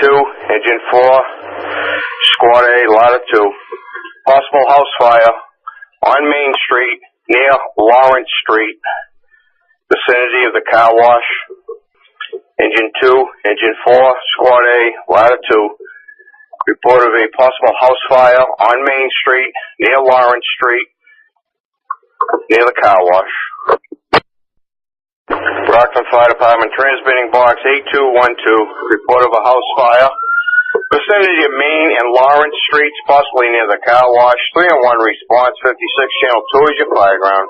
2, Engine 4, Squad A, Ladder 2. Possible house fire on Main Street near Lawrence Street, vicinity of the car wash. Engine 2, Engine 4, Squad A, Ladder 2. Report of a possible house fire on Main Street near Lawrence Street, near the car wash. Brockton Fire Department transmitting box 8212. Report of a house fire. Vicinity of Main and Lawrence Streets, possibly near the car wash. 301 response. 56 channel 2 is your Fireground.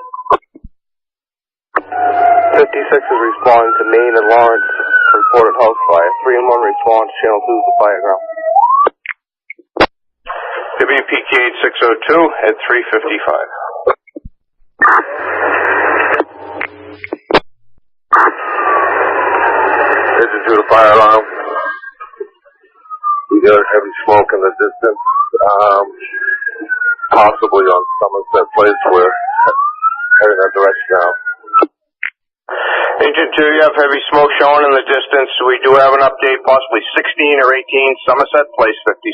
56 is responding to Main and Lawrence. Reported house fire. 301 response. Channel 2 is the Fireground. WPK 8602 at 355. Engine 2 to fire alarm. We got heavy smoke in the distance, possibly on Somerset Place. We're heading that direction now. Engine 2, you have heavy smoke showing in the distance. We do have an update, possibly 16 or 18, Somerset Place, 56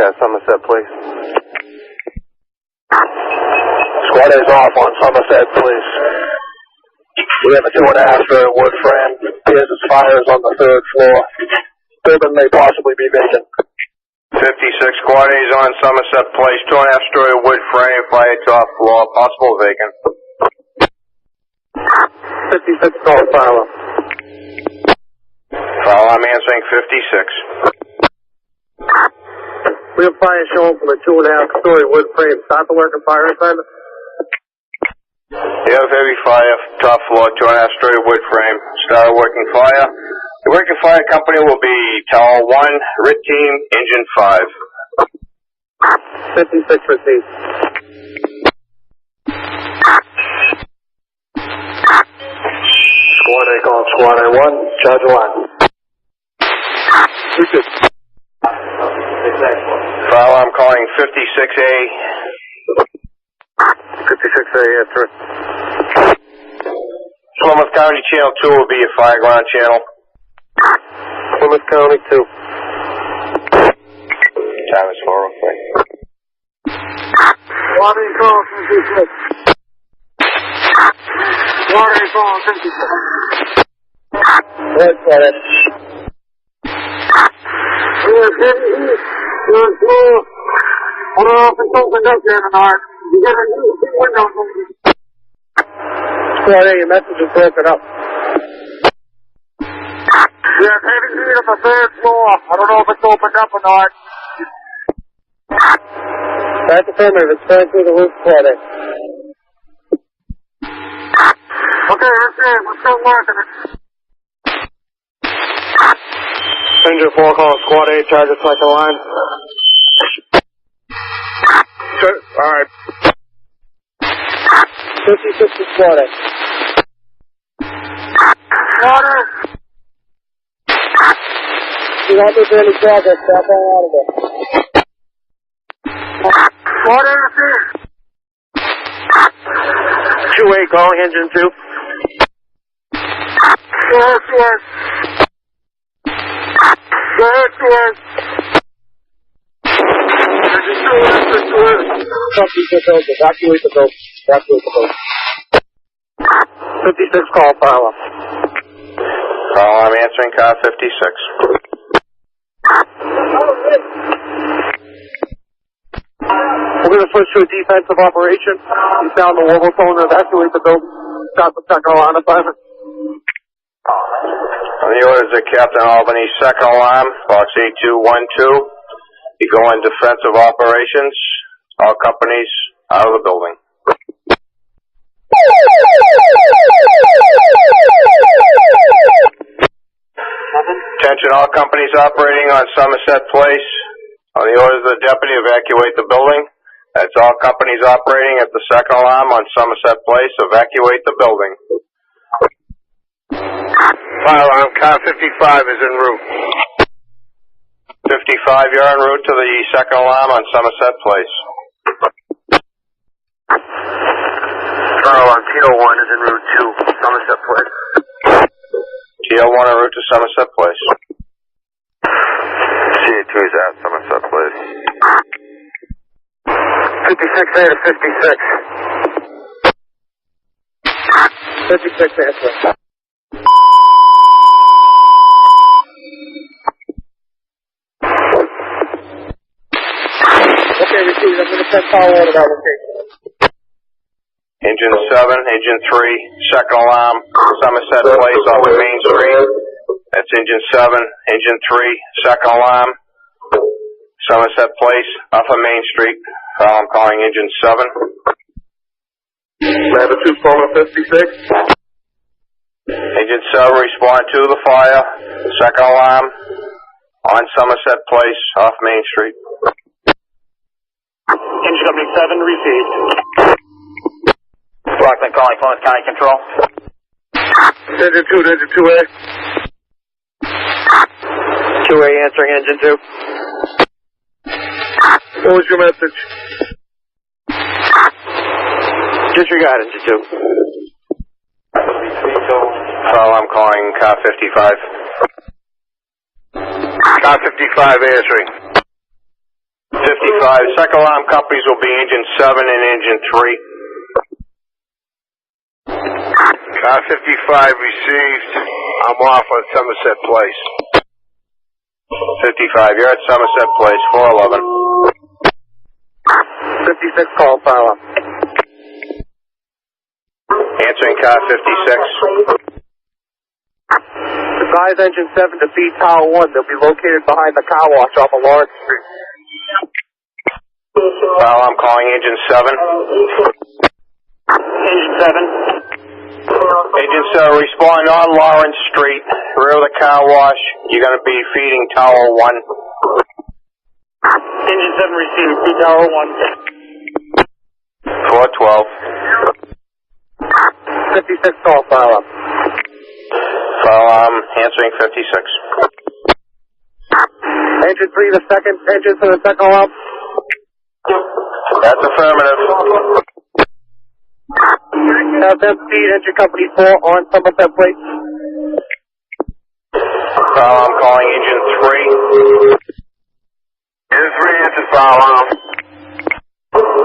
at Somerset Place. Squad is off on Somerset Place. We have a 2.5-story wood frame. Here's his fires on the 3rd floor. Building may possibly be vacant. 56 Squad A is on Somerset Place, 2.5-story wood frame, fire top floor, possible vacant. 56 call fire. Fire alarm answering 56. We have fire showing from a 2.5-story wood frame. Start the work of fire assignment. You have heavy fire, top floor, 2.5-story wood frame. Start working fire. The working fire company will be Tower 1, RIT Team, Engine 5. 56 received. Squad A calling Squad A 1, charge line. Fire alarm calling 56A. 56A answer. Plymouth County Channel 2 will be your Fireground channel. Plymouth County 2. Time is 4:03. Squad A calling 56. Squad A calling 56. Right, Squad A. We're heavy heat. We're slow. I don't know if it's opened up here tonight. You got a new window. Squad A, your message is broken up. We have heavy heat on the 3rd floor. I don't know if it's opened up or not. That's affirmative. It's going through the roof, Squad A. Okay, that's it. We're still working it. Engine 4 calling Squad A, target cycle line. Alright. 56 to Squad A. Squad A! You want me to any progress, stop on out of there. Squad A, that's it. 2-8 calling Engine 2. Go ahead, 2-8. Go ahead, 2-8. Evacuate the building. Evacuate the building. 56 call, fire alarm. Fire alarm answering car 56. We're going to switch to a defensive operation. You sound the wobble phone and evacuate the building. Stop the second alarm assignment. On the orders of Captain Albany, second alarm, box 8212. You go in defensive operations. All companies out of the building. Attention, all companies operating on Somerset Place. On the orders of the deputy, evacuate the building. That's all companies operating at the second alarm on Somerset Place. Evacuate the building. Fire alarm, car 55 is en route. 55, you're en route to the second alarm on Somerset Place. Fire alarm, Tito 1 is en route to Somerset Place. TO TL1 en route to Somerset Place. CA2 is at Somerset Place. 56A to 56. 56 answer. Okay, received. I'm going to send power on that location. Engine 7, Engine 3, second alarm, Somerset Place off of Main Street. That's Engine 7, Engine 3, second alarm, Somerset Place off of Main Street. I'm calling Engine 7. Latitude Polo 56. Engine 7, respond to the fire, second alarm, on Somerset Place off Main Street. Engine Company 7 received. Brockton calling Florence County Control. Engine 2 to Engine 2A. 2A answering Engine 2. What was your message? Disregard Engine 2. I'm calling car 55. Car 55 answering. 55. Second alarm companies will be Engine 7 and Engine 3. Car 55 received. I'm off on Somerset Place. 55. You're at Somerset Place, 411. 56 call, file up. Answering car 56. Advise Engine 7 to feed Tower 1. They'll be located behind the car wash off of Lawrence Street. I'm calling Engine 7. Engine 7. Engine 7, respond on Lawrence Street, rear of the car wash. You're going to be feeding Tower 1. Engine 7 received. Feed Tower 1. 412. 56 call, file up. Answering 56. Engine 3 the second. Engine for the second alarm. That's affirmative. Have them feed Engine Company 4 on Somerset Place. I'm calling Engine 3. Engine 3 answered fire alarm.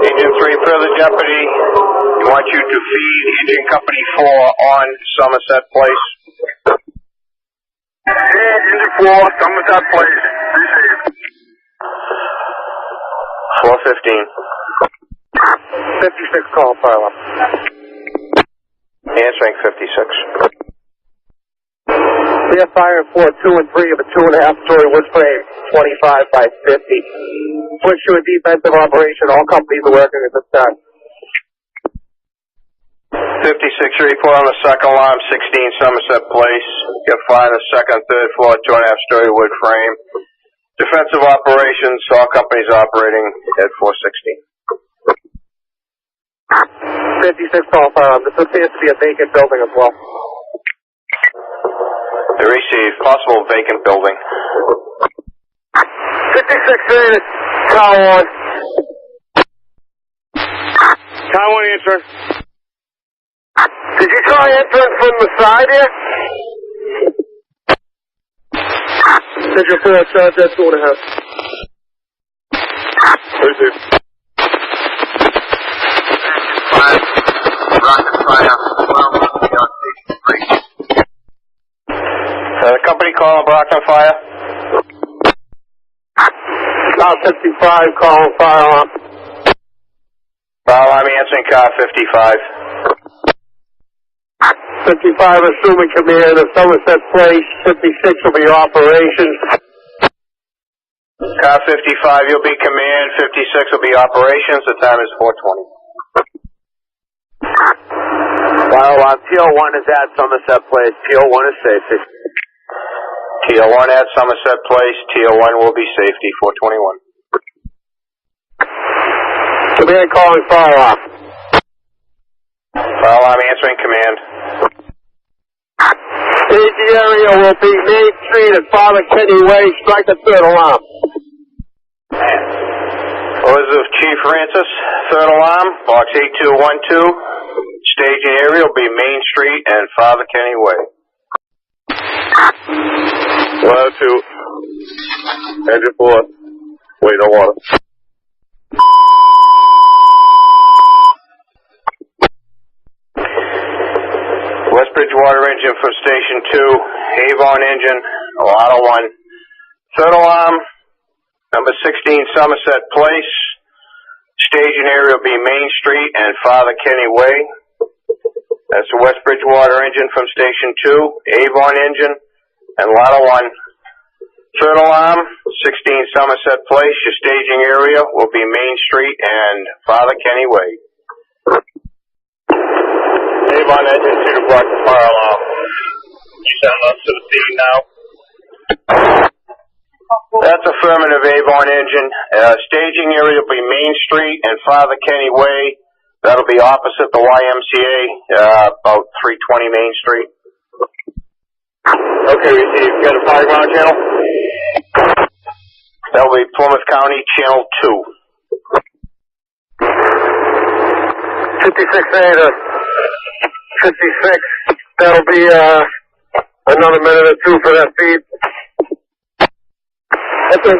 Engine 3, further jeopardy. We want you to feed Engine Company 4 on Somerset Place. Engine 4, Somerset Place. Received. 415. 56 call, file up. Answering 56. We have fire in 4, 2, and 3 of a 2.5-story wood frame, 25 by 50. Switch to a defensive operation. All companies are working at this time. 56 report on the second alarm, 16 Somerset Place. You have fire on the second and third floor, 2.5-story wood frame. Defensive operations, all companies operating at 416. 56 call, fire up. This appears to be a vacant building as well. They received possible vacant building. 56 units, Tower 1. Tower 1 answer. Did you try entering from the side here? Did your 4 charge that 2.5? Received. 5, Brockton fire. 12, beyond station 3. The company calling Brockton Fire. Car 55 calling fire alarm. I'm answering car 55. 55 assuming command of Somerset Place. 56 will be operations. Car 55, you'll be command. 56 will be operations. The time is 420. Fire alarm. TL1 is at Somerset Place. TL1 is safety. TL1 at Somerset Place. TL1 will be safety. 421. Command calling fire alarm. I'm answering command. Staging area will be Main Street and Father Kenny Way. Strike the third alarm. Elizabeth Chief Francis, third alarm, box 8212. Staging area will be Main Street and Father Kenny Way. Ladder 2. Engine 4. Wait, no water. West Bridgewater engine from Station 2. Avon engine, Lotto 1. Third alarm, number 16 Somerset Place. Staging area will be Main Street and Father Kenny Way. That's the West Bridgewater engine from Station 2. Avon engine and Lotto 1. Third alarm, 16 Somerset Place. Your staging area will be Main Street and Father Kenny Way. Avon engine to the Brockton fire alarm. You send us to the scene now? That's affirmative, Avon engine. Staging area will be Main Street and Father Kenny Way. That'll be opposite the YMCA, about 320 Main Street. Okay, we see you got a Fireground channel? That'll be Plymouth County Channel 2. 56A to 56. That'll be another minute or two for that feed. Okay.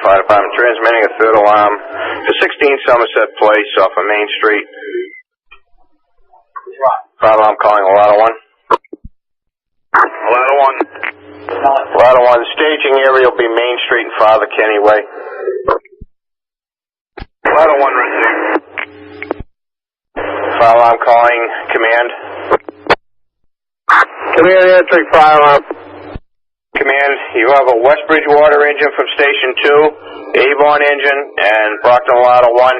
Fire Department transmitting a third alarm to 16 Somerset Place off of Main Street. Fire alarm calling Lotto 1. Ladder 1. Lotto 1, staging area will be Main Street and Father Kenny Way. Ladder 1 received. Fire alarm calling command. Command answering fire alarm. Command, you have a West Bridgewater engine from Station 2, Avon engine, and Brockton Lotto 1.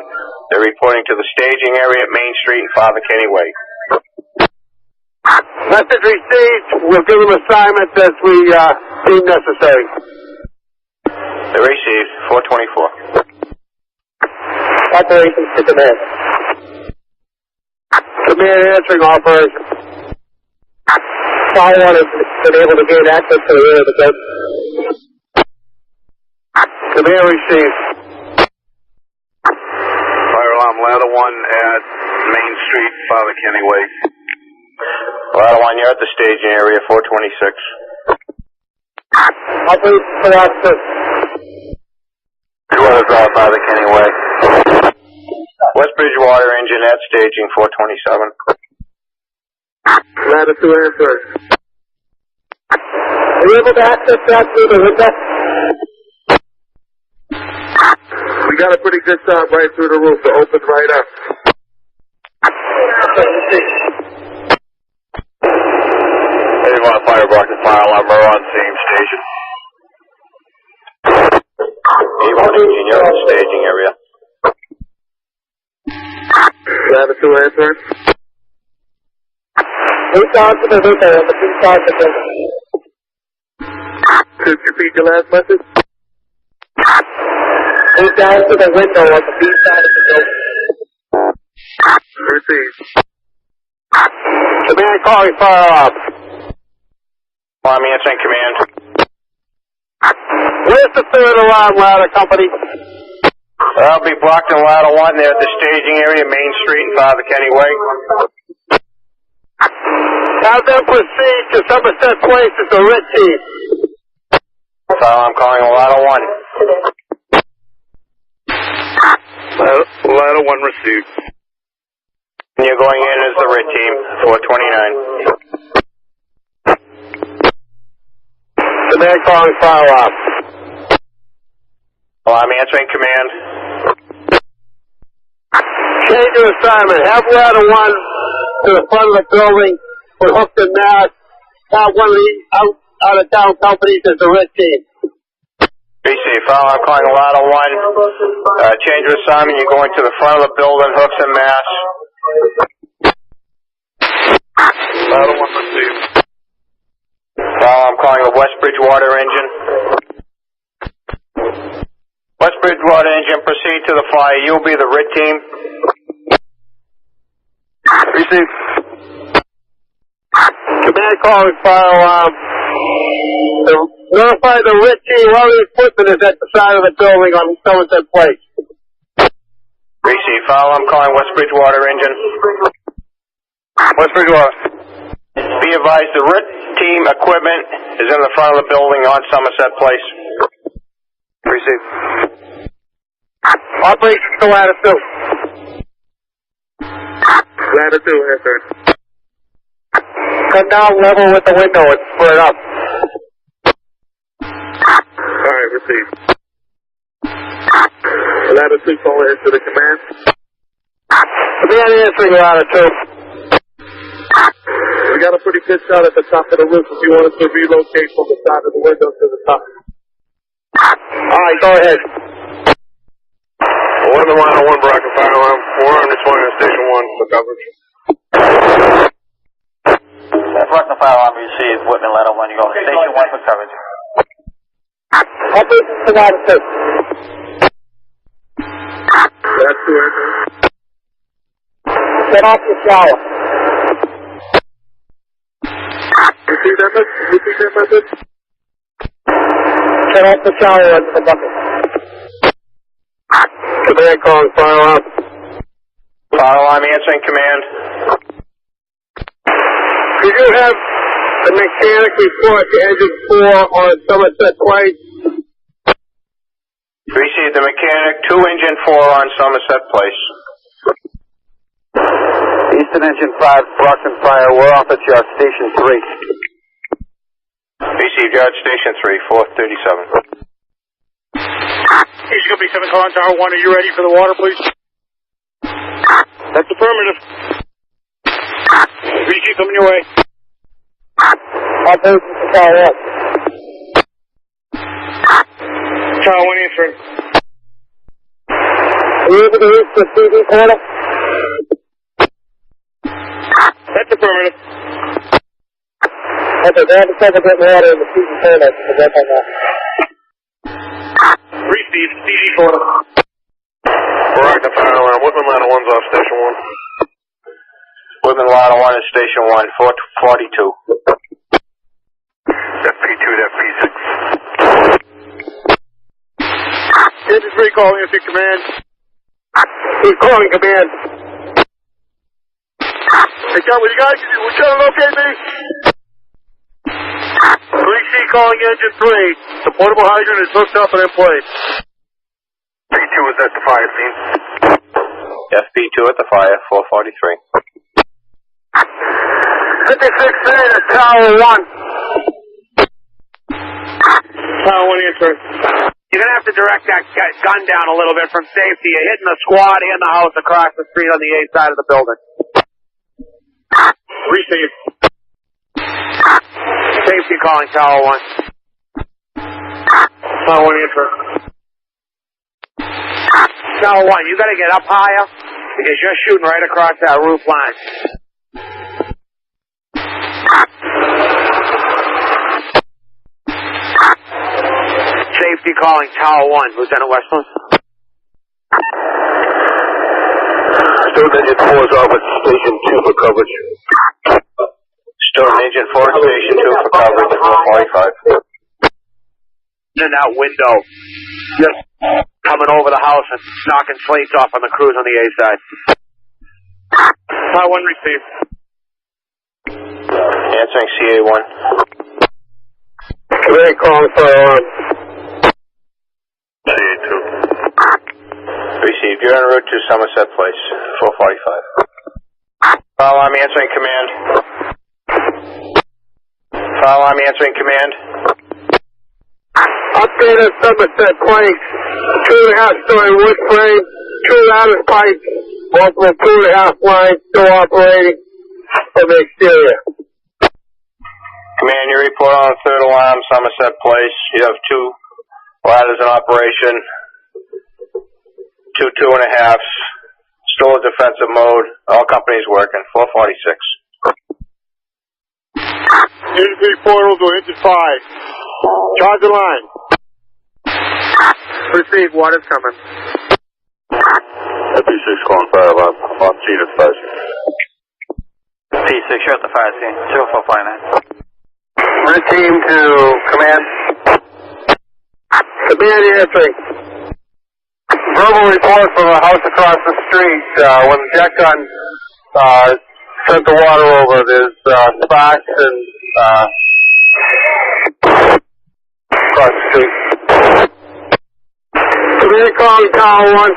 They're reporting to the staging area at Main Street and Father Kenny Way. Message received. We'll give them assignments as we deem necessary. They received 424. Operations to command. Command answering operation. Fire 1 has been able to gain access to the rear of the boat. Command received. Fire alarm Ladder 1 at Main Street, Father Kenny Way. Lotto 1, you're at the staging area, 426. Operations for access. 200 Father Kenny Way. West Bridgewater engine at staging, 427. Ladder 2 answer. Are you able to access that through the window? We got a pretty good shot right through the roof. It opens right up. Avon Fire Brockton fire alarm, we're on same station. Avon engine, you're at the staging area. Ladder 2 answer. Move down to the window on the east side of the building. Could you repeat your last message? Move down to the window on the east side of the building. Received. Command calling fire alarm. I'm answering command. Where's the third alarm ladder company? That'll be Brockton Lotto 1. They're at the staging area, Main Street and Father Kenny Way. Have them proceed to Somerset Place as the red team. I'm calling Lotto 1. Ladder 1 received. And you're going in as the red team, 429. Command calling fire alarm. Well, I'm answering command. Change of assignment. Have ladder 1 to the front of the building with Brockton, Mass. Have one of the out-of-town companies as the red team. BC, I'm calling Lotto 1. Change of assignment. You're going to the front of the building, Hookson, Mass. Ladder 1 received. I'm calling the West Bridgewater engine. West Bridgewater engine, proceed to the fire. You'll be the red team. Receive. Command calling fire alarm. Notify the red team all the equipment is at the side of the building on Somerset Place. Receive. I'm calling West Bridgewater engine. What's regular? Be advised, the RIT team equipment is in the front of the building on Somerset Place. Receive. Operations to ladder 2. Ladder 2, answer. Come down level with the window and spread up. Alright, receive. Ladder 2 calling into the command. Command answering ladder 2. We got a pretty good shot at the top of the roof if you want us to relocate from the side of the window to the top. Alright, go ahead. 11 line on 1 Brockton fire alarm. 4 on responding to station 1 for coverage. Brockton fire alarm received. Whitman ladder 1. You go to station 1 for coverage. Operations to ladder 2. That's 2 answer. Get off the shower. Repeat that message. Get off the shower into the bucket. Command calling fire alarm. Fire alarm answering command. Could you have the mechanic report to engine 4 on Somerset Place? Received the mechanic, 2 engine 4 on Somerset Place. Eastern engine 5, Brockton fire. We're off at your station 3. Received yard station 3, 437. East Company 7 calling Tower 1. Are you ready for the water, please? That's affirmative. Repeat coming your way. Operations to Tower 1. Tower 1 answering. Are you able to reach the TV portal? That's affirmative. Okay, they have to take a bit water in the TV portal to work on that. Receive TV portal. Brockton fire alarm. Whitman ladder 1's off station 1. Whitman ladder 1 is station 1, 442. That P2, that P6. Engine 3 calling into command. He's calling command. Hey, John, you guys locate me? 3C calling engine 3. The portable hydrant is hooked up and in place. P2 is at the fire scene. FP2 at the fire, 443. 56 at Tower 1. Tower 1 answering. You're going to have to direct that gun down a little bit from safety. You're hitting the squad and the house across the street on the A side of the building. Receive. Safety calling Tower 1. Tower 1 answering. Tower 1, you got to get up higher because you're shooting right across that roof line. Safety calling Tower 1, Lieutenant Westland. Student engine 4 is off at station 2 for coverage. Student engine 4 at station 2 for coverage, 445. In that window, just coming over the house and knocking slates off on the crews on the A side. Tower 1 received. Answering CA1. Command calling fire alarm. CA2. Received. You're en route to Somerset Place, 445. Fire alarm answering command. Fire alarm answering command. Update at Somerset Place. 2.5-story wood frame, 2 lattice pipes, multiple 2.5 lines still operating from the exterior. Command, your report on the third alarm, Somerset Place. You have 2 ladders in operation, 2 2.5s, still in defensive mode. All companies working, 446. Engine 3 portal to engine 5. Charge the line. Receive, water's coming. P6 calling fire alarm. On scene at fire scene. P6, you're at the fire scene. 0459. Red team to command. Command answering. Verbal report from a house across the street. When the jet gun Sent the water over. There's spots and across the street. Commander calling Tower 1.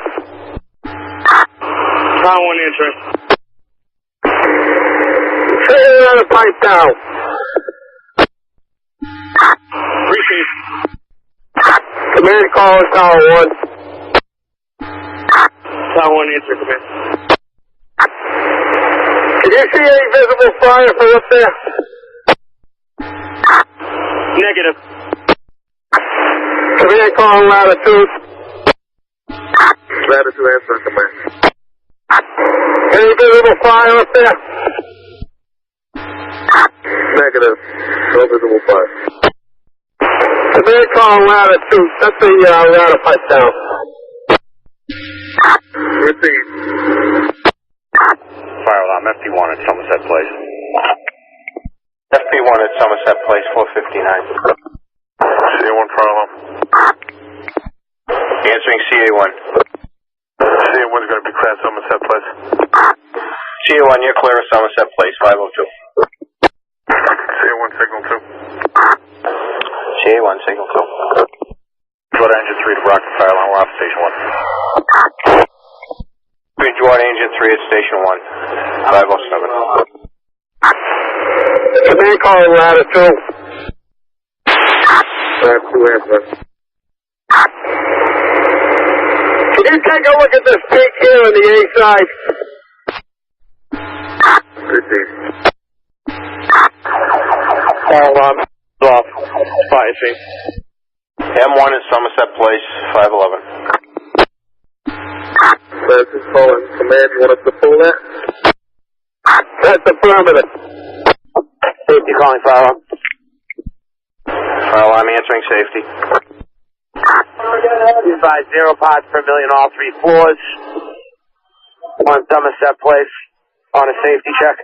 Tower 1 answering. Say another pipe down. Receive. Commander calling Tower 1. Tower 1 answering, Command. Can you see any visible fire from up there? Negative. Command calling Latitude. Latitude answering, Command. Any visible fire up there? Negative. No visible fire. Command calling Latitude. Set the ladder pipe down. Receive. Fire alarm, FP1 at Somerset Place. FP1 at Somerset Place, 459. CA1 fire alarm. Answering CA1. CA1 is going to be clear at Somerset Place. CA1, you're clear of Somerset Place, 502. CA1 signal 2. CA1, signal 2. Bridgewater engine 3 to Brockton fire alarm. We're off station 1. Bridgewater engine 3 at station 1, 507. Command calling Latitude. Latitude answer. Can you take a look at this peak here on the A side? Receive. Fire alarm off. Fire scene. M1 at Somerset Place, 511. Latitude calling. Command, you want us to pull that? That's affirmative. Safety calling fire alarm. Fire alarm answering safety. Advise 0 parts per million, all 3 floors. On Somerset Place on a safety check.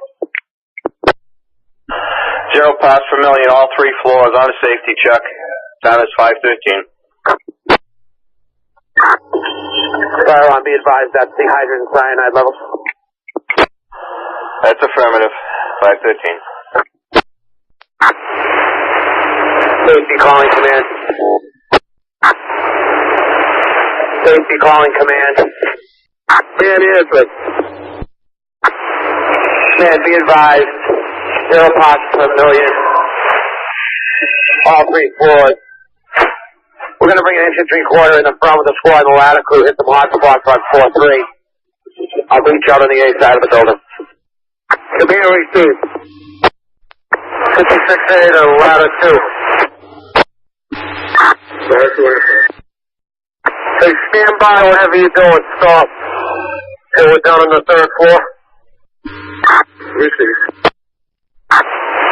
0 parts per million, all 3 floors on a safety check. Time is 513. Fire alarm, be advised that the hydrogen cyanide levels. That's affirmative, 513. Safety calling command. Safety calling command. Man answering. Command, be advised 0 parts per million, all 3 floors. We're going to bring an inch and 3/4 in the front with the squad and the ladder crew. Hit the hot spot on 4-3. I'll reach out on the A side of the building. Command receive. 56A to ladder 2. Latitude answer. Hey, stand by whatever you're doing. Stop. Okay, we're down on the 3rd floor. Receive.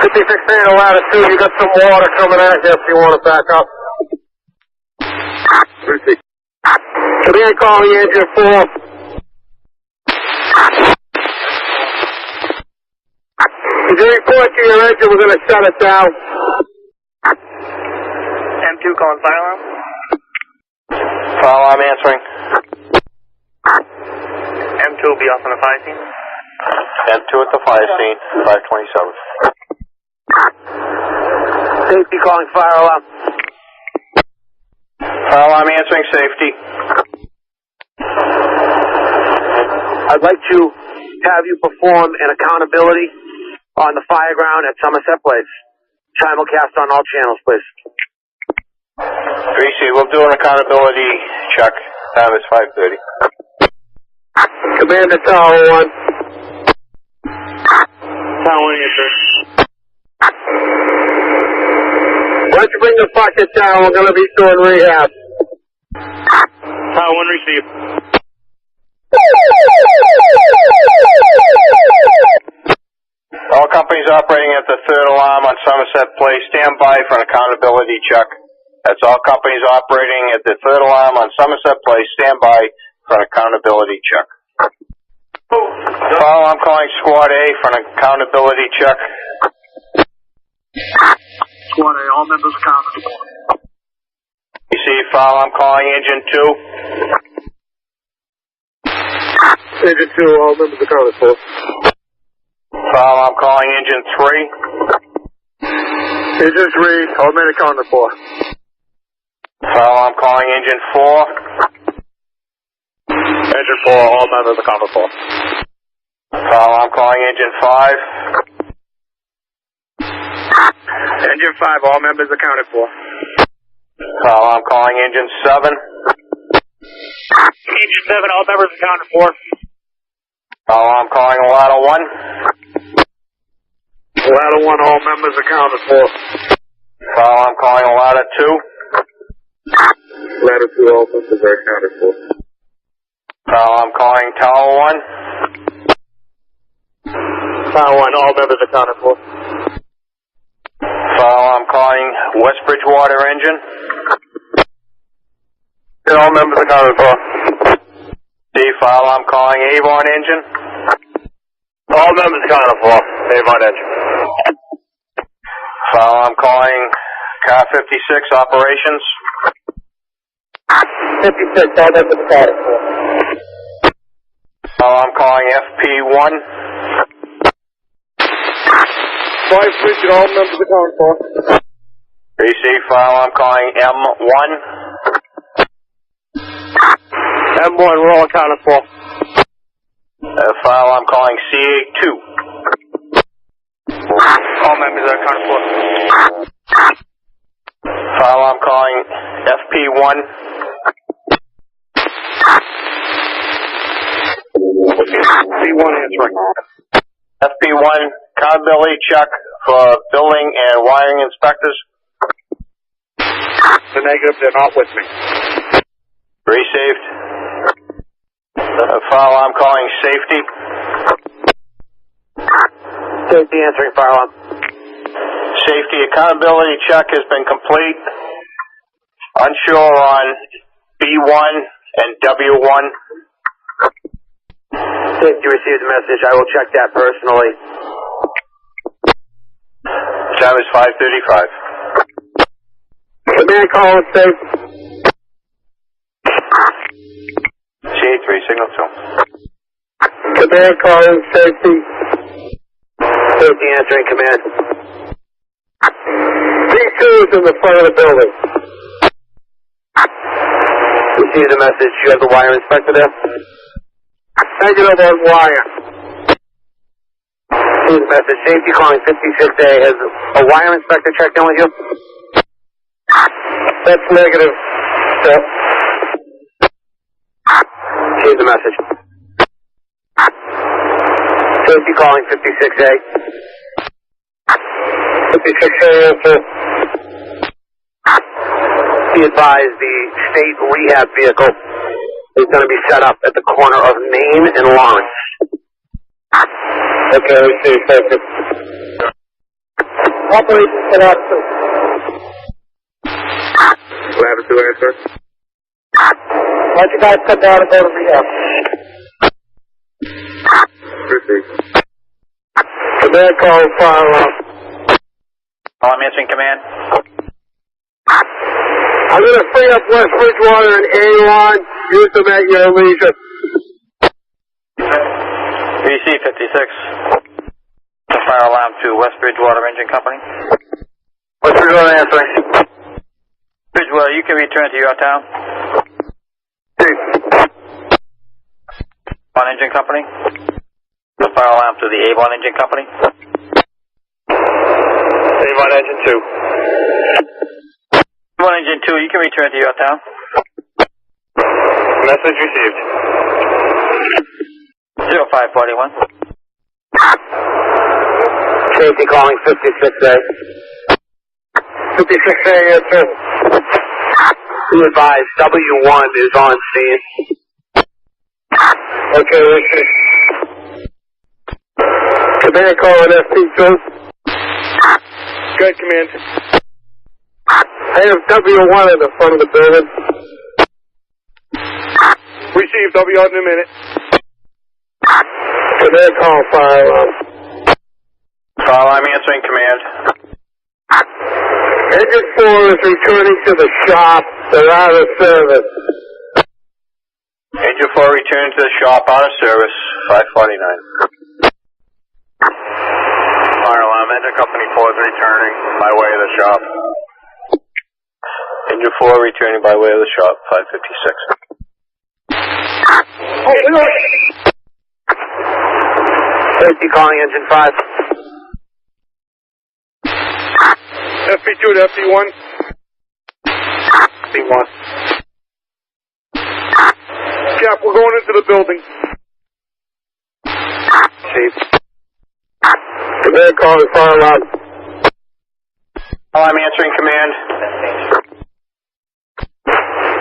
56A to ladder 2. You got some water coming at you if you want to back up. Receive. Command calling engine 4. If you report to your engine, we're going to shut it down. M2 calling fire alarm. Fire alarm answering. M2 will be off on the fire scene. M2 at the fire scene, 527. Safety calling fire alarm. Fire alarm answering safety. I'd like to have you perform an accountability on the Fireground at Somerset Place. Simulcast on all channels, please. 3C, we'll do an accountability check. Time is 5:30. Commander Tower 1. Tower 1 answer. Why don't you bring the bucket down? We're going to be doing rehab. Tower 1 receive. All companies operating at the 3rd alarm on Somerset Place, stand by for an accountability check. That's all companies operating at the 3rd alarm on Somerset Place, stand by for an accountability check. Fire alarm calling Squad A for an accountability check. Squad A, all members accountable. You see fire alarm calling Engine 2. Engine 2, all members accounted for. File alarm calling engine 3. Engine 3, all men accounted for. File alarm calling engine 4. Engine 4, all members accounted for. File alarm calling engine 5. Engine 5, all members accounted for. File alarm calling engine 7. Engine 7, all members accounted for. File alarm calling ladder 1. Ladder 1, all members accounted for. File alarm calling ladder 2. Ladder 2, all members are accounted for. File alarm calling tower 1. Tower 1, all members accounted for. File alarm calling West Bridgewater engine. And all members accounted for. D. File alarm calling Avon engine. All members accounted for. Avon engine. File alarm calling car 56 operations. 56, all members accounted for. File alarm calling FP1. 5-3, all members accounted for. Receive file alarm calling M1. M1, we're all accounted for. File alarm calling CA2. All members are accounted for. File alarm calling FP1. C1 answering. FP1 accountability check for building and wiring inspectors. The negative, they're not with me. Received. File alarm calling safety. Safety answering fire alarm. Safety accountability check has been complete. Unsure on B1 and W1. Safety received the message. I will check that personally. Time is 5:35. Command call is safe. CA3, signal 2. Command call is safety. Safety answering command. B2 is in the front of the building. Receive the message. You have the wire inspector there? Negative on wire. Receive the message. Safety calling 56A. Has a wire inspector checked in with you? That's negative. Sir. Receive the message. Safety calling 56A. 56A answer. Be advised, the state rehab vehicle is going to be set up at the corner of Main and Lawrence. Okay, we see. Thank you. Operation set up. Ladder 2 answer. Why don't you guys come down and go to rehab? Receive. Command call fire alarm. I'm answering command. I'm going to free up West Bridgewater and A1. Use them at your leisure. VC 56. Fire alarm to West Bridgewater Engine Company. West Bridgewater answering. Bridgewater, you can return to your town. On Engine Company. The fire alarm to the Avon Engine Company. Avon engine 2. Avon Engine 2, you can return to your town. Message received. 0541. Safety calling 56A. 56A answer. Be advised, W1 is on scene. Okay, we see. Command calling FP2. Good, command. I have W1 in the front of the building. Receive W in a minute. Command call fire alarm. File alarm answering command. Engine 4 is returning to the shop. They're out of service. Engine 4 return to the shop out of service. 5:49. returning by way of the shop. Engine 4 returning by way of the shop, 556. Safety calling engine 5. FP2 to FP1. FP1. Cap, we're going into the building. Chief. Command calling Fireground. Oh, I'm answering command.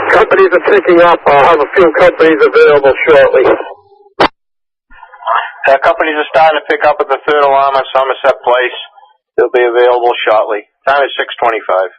Companies are picking up. I'll have a few companies available shortly. Companies are starting to pick up at the third alarm on Somerset Place. They'll be available shortly. Time is 6:25.